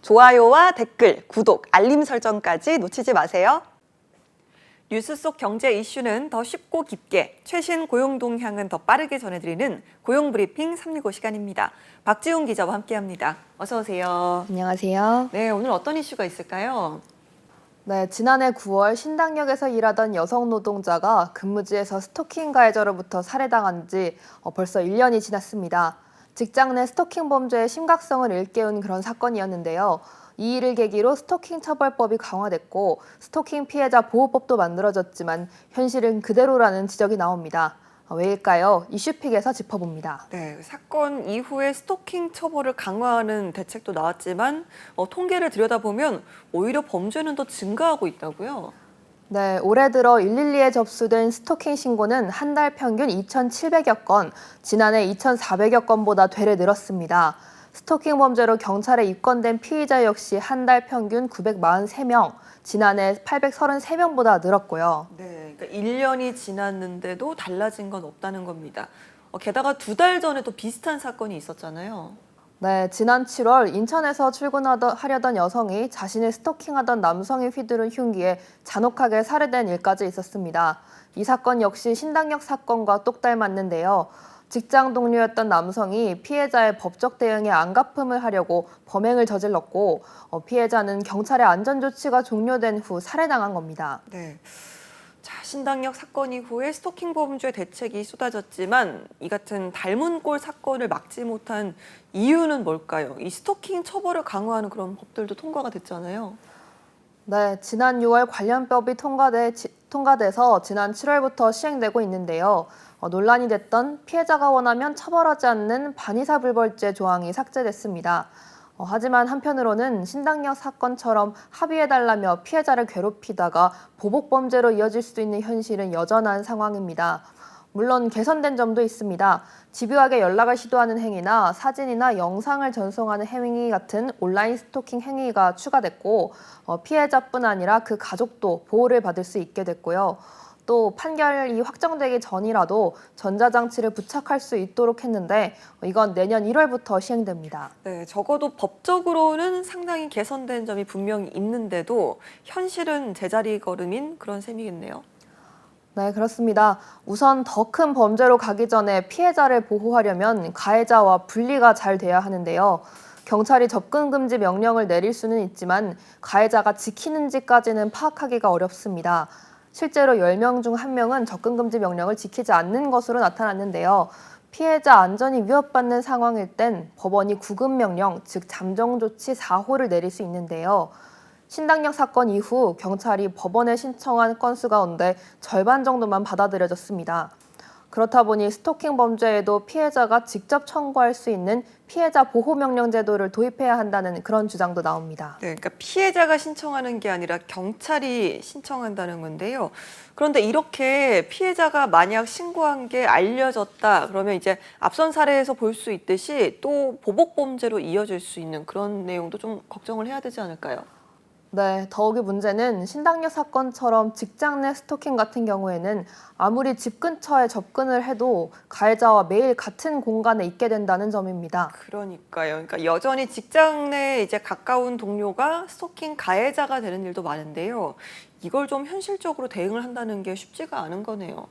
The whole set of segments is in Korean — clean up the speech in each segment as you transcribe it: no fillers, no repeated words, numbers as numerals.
좋아요와 댓글, 구독, 알림 설정까지 놓치지 마세요. 뉴스 속 경제 이슈는 더 쉽고 깊게, 최신 고용 동향은 더 빠르게 전해드리는 고용 브리핑 365 시간입니다. 박지훈 기자와 함께합니다. 어서 오세요. 안녕하세요. 네, 오늘 어떤 이슈가 있을까요? 네, 지난해 9월 신당역에서 일하던 여성 노동자가 근무지에서 스토킹 가해자로부터 살해당한 지 벌써 1년이 지났습니다. 직장 내 스토킹 범죄의 심각성을 일깨운 그런 사건이었는데요. 이 일을 계기로 스토킹 처벌법이 강화됐고 스토킹 피해자 보호법도 만들어졌지만 현실은 그대로라는 지적이 나옵니다. 왜일까요? 이슈픽에서 짚어봅니다. 네, 사건 이후에 스토킹 처벌을 강화하는 대책도 나왔지만 통계를 들여다보면 오히려 범죄는 더 증가하고 있다고요? 네, 올해 들어 112에 접수된 스토킹 신고는 한 달 평균 2,700여 건, 지난해 2,400여 건보다 되레 늘었습니다. 스토킹 범죄로 경찰에 입건된 피의자 역시 한 달 평균 943명, 지난해 833명보다 늘었고요. 네, 그러니까 1년이 지났는데도 달라진 건 없다는 겁니다. 게다가 2달 전에도 비슷한 사건이 있었잖아요. 네, 지난 7월 인천에서 출근하려던 여성이 자신을 스토킹하던 남성이 휘두른 흉기에 잔혹하게 살해된 일까지 있었습니다. 이 사건 역시 신당역 사건과 똑 닮았는데요. 직장 동료였던 남성이 피해자의 법적 대응에 안갚음을 하려고 범행을 저질렀고 피해자는 경찰의 안전조치가 종료된 후 살해당한 겁니다. 네. 자, 신당역 사건 이후에 스토킹 범죄 대책이 쏟아졌지만 이 같은 닮은 꼴 사건을 막지 못한 이유는 뭘까요? 이 스토킹 처벌을 강화하는 그런 법들도 통과가 됐잖아요. 네, 지난 6월 관련법이 통과돼서 지난 7월부터 시행되고 있는데요. 논란이 됐던 피해자가 원하면 처벌하지 않는 반의사불벌죄 조항이 삭제됐습니다. 하지만 한편으로는 신당역 사건처럼 합의해달라며 피해자를 괴롭히다가 보복범죄로 이어질 수 있는 현실은 여전한 상황입니다. 물론 개선된 점도 있습니다. 집요하게 연락을 시도하는 행위나 사진이나 영상을 전송하는 행위 같은 온라인 스토킹 행위가 추가됐고 피해자뿐 아니라 그 가족도 보호를 받을 수 있게 됐고요. 또 판결이 확정되기 전이라도 전자장치를 부착할 수 있도록 했는데 이건 내년 1월부터 시행됩니다. 네, 적어도 법적으로는 상당히 개선된 점이 분명히 있는데도 현실은 제자리 걸음인 그런 셈이겠네요. 네, 그렇습니다. 우선 더 큰 범죄로 가기 전에 피해자를 보호하려면 가해자와 분리가 잘 돼야 하는데요. 경찰이 접근 금지 명령을 내릴 수는 있지만 가해자가 지키는지까지는 파악하기가 어렵습니다. 실제로 10명 중 1명은 접근 금지 명령을 지키지 않는 것으로 나타났는데요. 피해자 안전이 위협받는 상황일 땐 법원이 구금 명령, 즉 잠정 조치 4호를 내릴 수 있는데요. 신당역 사건 이후 경찰이 법원에 신청한 건수 가운데 절반 정도만 받아들여졌습니다. 그렇다 보니 스토킹 범죄에도 피해자가 직접 청구할 수 있는 피해자 보호명령 제도를 도입해야 한다는 그런 주장도 나옵니다. 네, 그러니까 피해자가 신청하는 게 아니라 경찰이 신청한다는 건데요. 그런데 이렇게 피해자가 만약 신고한 게 알려졌다 그러면 이제 앞선 사례에서 볼 수 있듯이 또 보복범죄로 이어질 수 있는 그런 내용도 좀 걱정을 해야 되지 않을까요? 네, 더욱이 문제는 신당역 사건처럼 직장 내 스토킹 같은 경우에는 아무리 집 근처에 접근을 해도 가해자와 매일 같은 공간에 있게 된다는 점입니다. 그러니까요. 그러니까 여전히 직장 내 이제 가까운 동료가 스토킹 가해자가 되는 일도 많은데요. 이걸 좀 현실적으로 대응을 한다는 게 쉽지가 않은 거네요.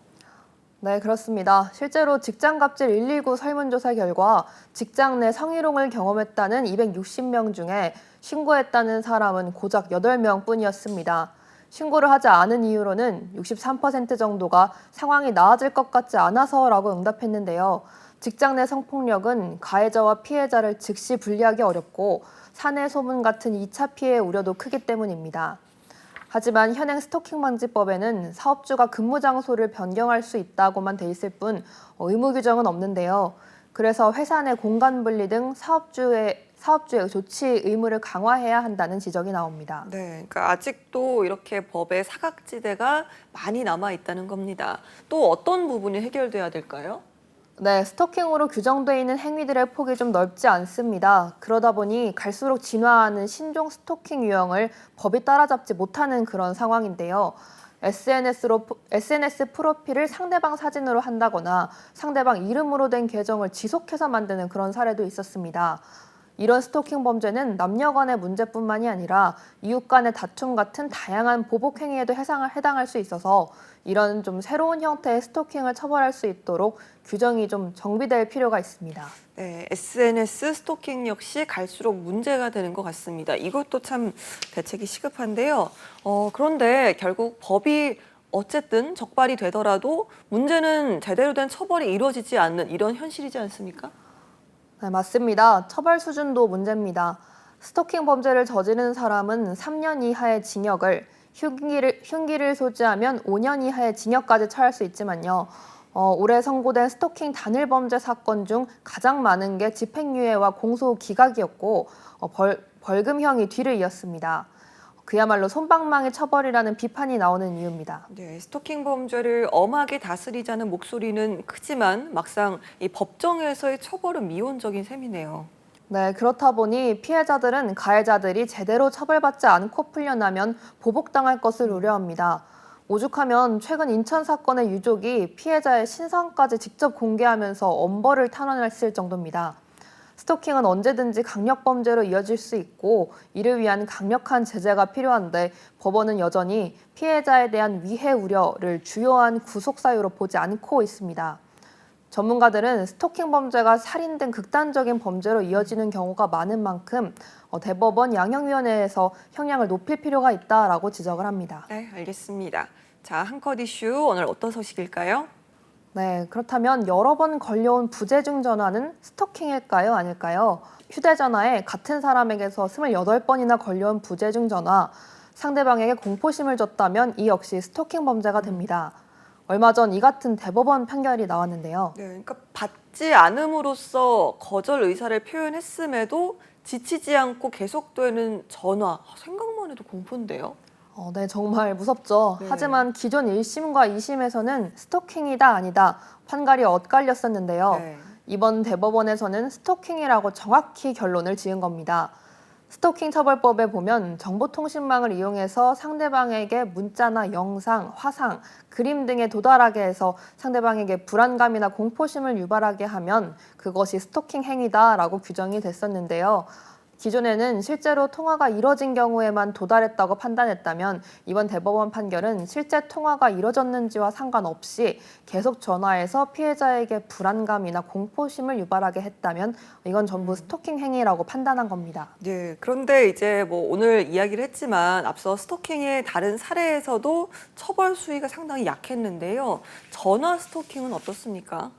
네, 그렇습니다. 실제로 직장갑질 119 설문조사 결과 직장 내 성희롱을 경험했다는 260명 중에 신고했다는 사람은 고작 8명 뿐이었습니다. 신고를 하지 않은 이유로는 63% 정도가 상황이 나아질 것 같지 않아서라고 응답했는데요. 직장 내 성폭력은 가해자와 피해자를 즉시 분리하기 어렵고 사내 소문 같은 2차 피해 우려도 크기 때문입니다. 하지만 현행 스토킹 방지법에는 사업주가 근무 장소를 변경할 수 있다고만 돼 있을 뿐 의무 규정은 없는데요. 그래서 회사 내 공간 분리 등 사업주의 조치 의무를 강화해야 한다는 지적이 나옵니다. 네, 그러니까 아직도 이렇게 법의 사각지대가 많이 남아 있다는 겁니다. 또 어떤 부분이 해결돼야 될까요? 네, 스토킹으로 규정돼 있는 행위들의 폭이 좀 넓지 않습니다. 그러다 보니 갈수록 진화하는 신종 스토킹 유형을 법이 따라잡지 못하는 그런 상황인데요. SNS 프로필을 상대방 사진으로 한다거나 상대방 이름으로 된 계정을 지속해서 만드는 그런 사례도 있었습니다. 이런 스토킹 범죄는 남녀 간의 문제뿐만이 아니라 이웃 간의 다툼 같은 다양한 보복 행위에도 해당할 수 있어서 이런 좀 새로운 형태의 스토킹을 처벌할 수 있도록 규정이 좀 정비될 필요가 있습니다. 네, SNS 스토킹 역시 갈수록 문제가 되는 것 같습니다. 이것도 참 대책이 시급한데요. 그런데 결국 법이 어쨌든 적발이 되더라도 문제는 제대로 된 처벌이 이루어지지 않는 이런 현실이지 않습니까? 네, 맞습니다. 처벌 수준도 문제입니다. 스토킹 범죄를 저지른 사람은 3년 이하의 징역을, 흉기를 소지하면 5년 이하의 징역까지 처할 수 있지만요. 올해 선고된 스토킹 단일 범죄 사건 중 가장 많은 게 집행유예와 공소 기각이었고 벌금형이 뒤를 이었습니다. 그야말로 솜방망이 처벌이라는 비판이 나오는 이유입니다. 네, 스토킹 범죄를 엄하게 다스리자는 목소리는 크지만 막상 이 법정에서의 처벌은 미온적인 셈이네요. 네, 그렇다 보니 피해자들은 가해자들이 제대로 처벌받지 않고 풀려나면 보복당할 것을 우려합니다. 오죽하면 최근 인천 사건의 유족이 피해자의 신상까지 직접 공개하면서 엄벌을 탄원했을 정도입니다. 스토킹은 언제든지 강력범죄로 이어질 수 있고 이를 위한 강력한 제재가 필요한데 법원은 여전히 피해자에 대한 위해 우려를 주요한 구속사유로 보지 않고 있습니다. 전문가들은 스토킹 범죄가 살인 등 극단적인 범죄로 이어지는 경우가 많은 만큼 대법원 양형위원회에서 형량을 높일 필요가 있다라고 지적을 합니다. 네, 알겠습니다. 자, 한 컷 이슈 오늘 어떤 소식일까요? 네, 그렇다면 여러 번 걸려온 부재중 전화는 스토킹일까요? 아닐까요? 휴대전화에 같은 사람에게서 28번이나 걸려온 부재중 전화, 상대방에게 공포심을 줬다면 이 역시 스토킹 범죄가 됩니다. 얼마 전 이 같은 대법원 판결이 나왔는데요. 네, 그러니까 받지 않음으로써 거절 의사를 표현했음에도 지치지 않고 계속되는 전화, 생각만 해도 공포인데요. 네, 정말 무섭죠. 네. 하지만 기존 1심과 2심에서는 스토킹이다 아니다 판결이 엇갈렸었는데요. 네. 이번 대법원에서는 스토킹이라고 정확히 결론을 지은 겁니다. 스토킹 처벌법에 보면 정보통신망을 이용해서 상대방에게 문자나 영상, 화상, 그림 등에 도달하게 해서 상대방에게 불안감이나 공포심을 유발하게 하면 그것이 스토킹 행위다라고 규정이 됐었는데요. 기존에는 실제로 통화가 이뤄진 경우에만 도달했다고 판단했다면 이번 대법원 판결은 실제 통화가 이뤄졌는지와 상관없이 계속 전화해서 피해자에게 불안감이나 공포심을 유발하게 했다면 이건 전부 스토킹 행위라고 판단한 겁니다. 네, 그런데 이제 뭐 오늘 이야기를 했지만 앞서 스토킹의 다른 사례에서도 처벌 수위가 상당히 약했는데요. 전화 스토킹은 어떻습니까?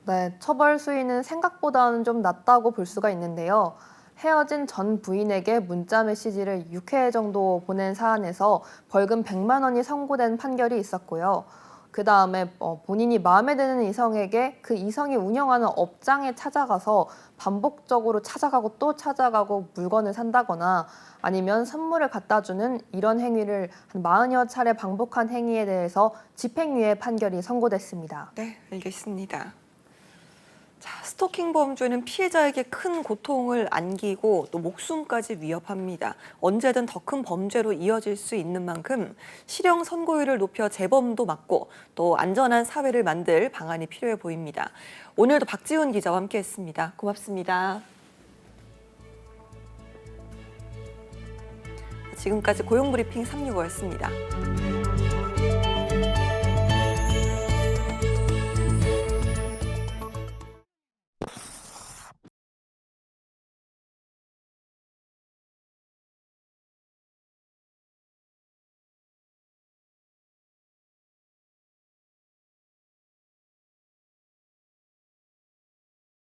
네, 처벌 수위는 생각보다는 좀 낮다고 볼 수가 있는데요. 헤어진 전 부인에게 문자 메시지를 6회 정도 보낸 사안에서 벌금 100만 원이 선고된 판결이 있었고요. 그 다음에 본인이 마음에 드는 이성에게 그 이성이 운영하는 업장에 찾아가서 반복적으로 찾아가고 또 찾아가고 물건을 산다거나 아니면 선물을 갖다 주는 이런 행위를 한 40여 차례 반복한 행위에 대해서 집행유예 판결이 선고됐습니다. 네, 알겠습니다. 자, 스토킹 범죄는 피해자에게 큰 고통을 안기고 또 목숨까지 위협합니다. 언제든 더 큰 범죄로 이어질 수 있는 만큼 실형 선고율을 높여 재범도 막고 또 안전한 사회를 만들 방안이 필요해 보입니다. 오늘도 박지훈 기자와 함께했습니다. 고맙습니다. 지금까지 고용브리핑 365였습니다.